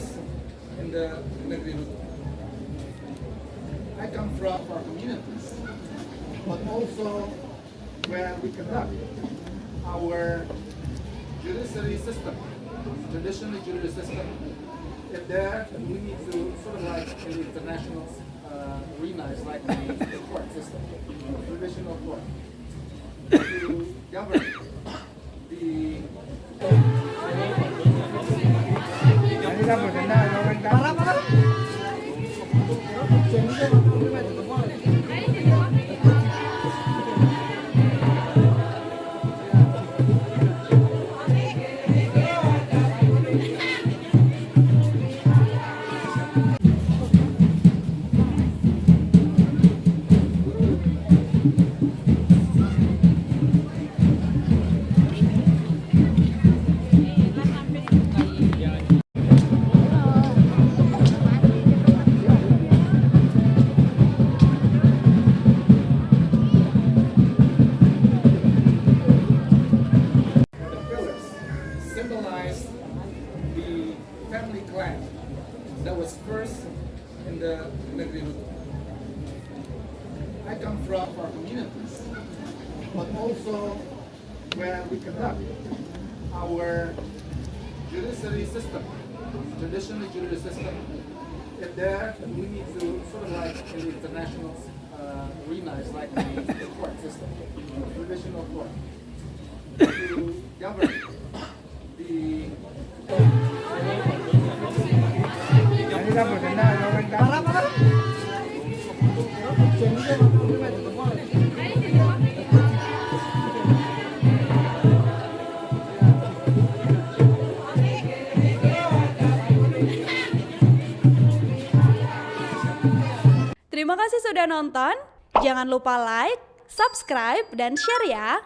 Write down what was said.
first in the Negeri-negeri Rutong. I come from our communities, but also where we conduct our judiciary system, traditional judiciary system. If there, we need to sort of like in the international arena, it's like the court system, traditional court, to govern the symbolize the family clan that was first in the Negeri-negeri Rutong. I come from our communities, but also where we conduct our judiciary system, traditional judiciary system. If there, we need to sort of like in the international arena, it's like the court system, traditional court, to govern the Terima kasih sudah nonton. Jangan lupa like, subscribe, dan share ya.